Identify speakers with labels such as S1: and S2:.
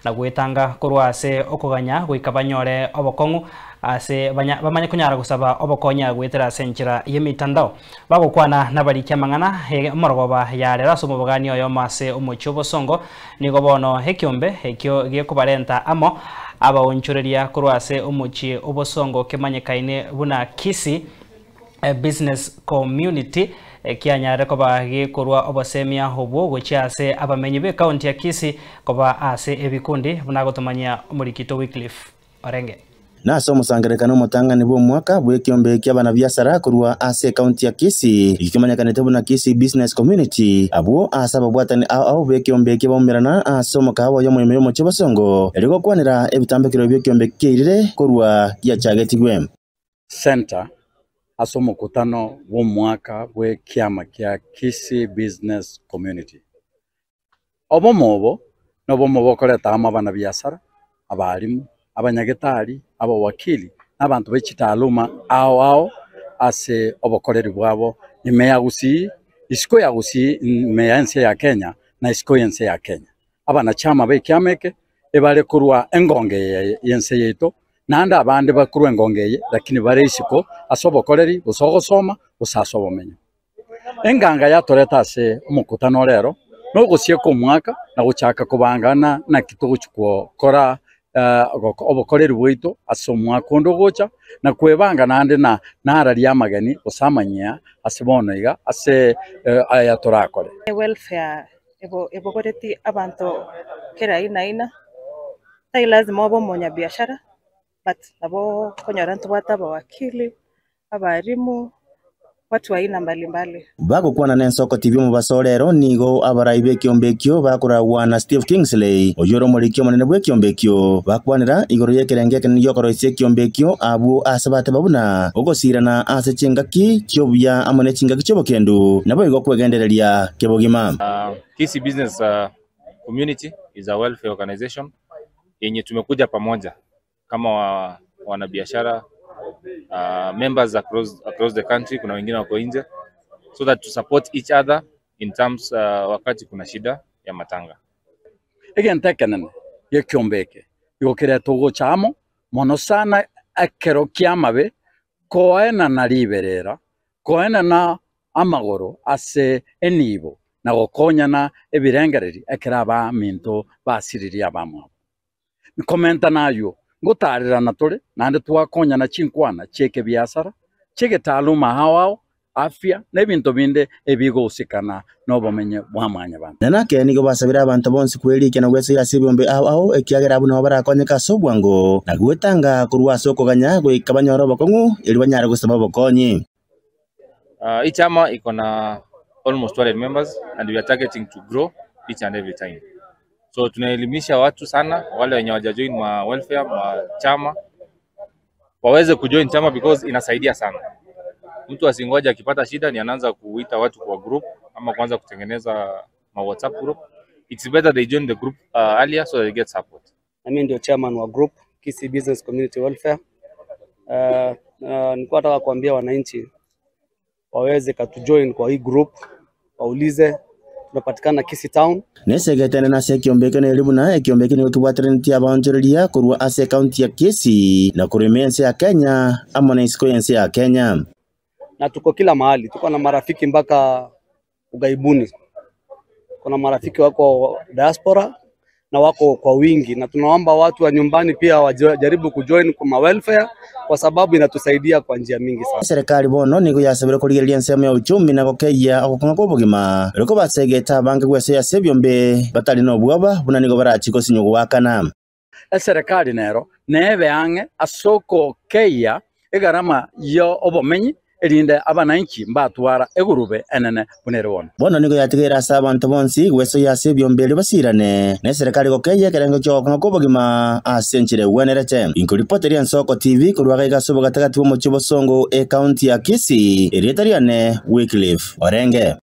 S1: na gwetanga kurwa ase okoganya gwikabanyore obokongu ase bamanye kunyara gusaba obokonya gwetera ase njira yemitandao bagokwana nabarikia mang'ana morogoba yarera ase omobogani oyo mase omochi obosongo nigo bono ekiombe ekio gikubarenta amo abaonchoreria kurwa ase omochi obosongo kemanyekaine buna Kisii business community kianyare koba gikorwa obasemia obwo gocha ase abamenyi be county ya Kisii koba ase ebikundi bunagotomanya omurikito Wycliffe Orenge
S2: naso omusangerekano omotang'ani bw'omwaka bw'ekiombe ky'abana biasara kurwa ase county ya Kisii ikimanyakanete buna Kisii business community abwo ase ababwatani ao b'ekiombe ky'abaumerana ase omokawa y'omurimo y'omochi obosongo erigokwanera ebitambekero by'ekiombe kyairire kurwa giachagetigwe
S3: center ase omokutano bw'omwaka bw'ekiama kya Kisii business community obomobo nobomobo okoreta amo abana biasara abalimu abanyagetari abawakili n'abantu b'ekitaluma ao ase obokoreri bwabo imeya Gusii isiko ya Gusii imeya ense ya Kenya na isiko yense ya Kenya abanachama b'ekiama eke ebale kurwa engonge yense yeito nanda abandi bakurwa engongeye lakini bare isiko ase obokoreri gusogosoma gusasa obomenyo enganga yatoreta ase omokutano rero nogosie ko mwaka na guchaka kubangana na kitugu kora obokoreri bwito ase omwaka ondo gocha na kwebanga nande na nararia amageni osamanyia ase bono iga ase ayatorakore
S4: welfare ebokoreti abantu kera ina tai lazima obomonya biashara but abo konyora ntubata abawakili abarimu watu wa aina mbalimbali
S2: bagokwana n'ensoko TV mu basolero nigo abarai b'ekiombe ekyo bakuragwa na Steve Kingsley oyoro omorikio omonene bw'ekiombe ekyo bakwanera igoro y'ekerenge ekenene giokoroisia ekiombe ekyo abo ase bate babuna ogosirana ase chingaki kiobuya amo n'echingaki kiobokendu nabo igo kwegendereria kebogima.
S5: Kisii Business Community is a welfare organization yenye tumekuja pamoja kama wanabiashara members across the country, kuna wengine wako nje, so that to support each other in terms wakati kuna shida ya matanga.
S3: Again tekenen yekyombeke yokere togo chamo mono sana akero kiamabe koena na liberera koena na amagoro ase enibo na gokonya na ebirengereri akiraba minto basiriria bamwe komenta nayo ngotarira na tole nande twakonya na chinkwana cheke biasara cheke taluma hawao afya nebinto binde ebigosikana nobomenye bwamanya bana
S2: nanake nigo basabira abantu bonse kwelike na gwese yasibombe ao ekiagera buno barakonyeka sobwango na gwetanga kurwa soko ganya gwikabanyoro bokongu eri banyara gusaba bokonyi.
S5: Ichama iko na almost 12 members and we are targeting to grow each and every time. So tunaelimisha watu sana wale wenye wajajoin ma welfare ma chama waweze kujoin chama because inasaidia sana. Mtu asingoja akipata shida ni anaanza kuita watu kwa group ama kuanza kutengeneza ma WhatsApp group. It's better they join the group earlier so they get support.
S6: Mimi ndio chairman wa group Kisii Business Community Welfare. Nilikuwa nataka kuambia wananchi waweze katujoin kwa hii group, waulize tunapatikana Kisii Town.
S2: Nesegetene na sekiombeke na elimu na ekiombeke ni kibwatrenti abanjoreria kurwa ase county ya Kisii na kuremense ya Kenya ama na isiko yense ya Kenya.
S6: Na tuko kila mahali, tuko na marafiki mpaka ugaibuni. Kuna marafiki wako diaspora na wako kwa wingi na tunaomba watu wa nyumbani pia wajaribu kujoin kwa welfare kwa sababu inatusaidia kwa njia mingi sana.
S2: Serikali bono nigo yasabira kurigeria nsemo ya uchumi na gokeya okokonga kobogima riko basegeta bange gwese yasebyombe batali no bwaba buna nigo barachiko sinyo wakana.
S3: Serikali nero nebe ange asoko keya egarama yo obomenyi erinde abananchi mbatwara egurube enene bunerwona
S2: bono nigo yategera asa abantu bonsi gwese yasebyombe basirane ne serikali gokeya kerengo cyo kobogima asenchire wenerete inkuripoteri Nsoko TV kurwa gasobo gatagati bo mu Kibosongo county ya Kisii eretariane Wycliffe Orenge.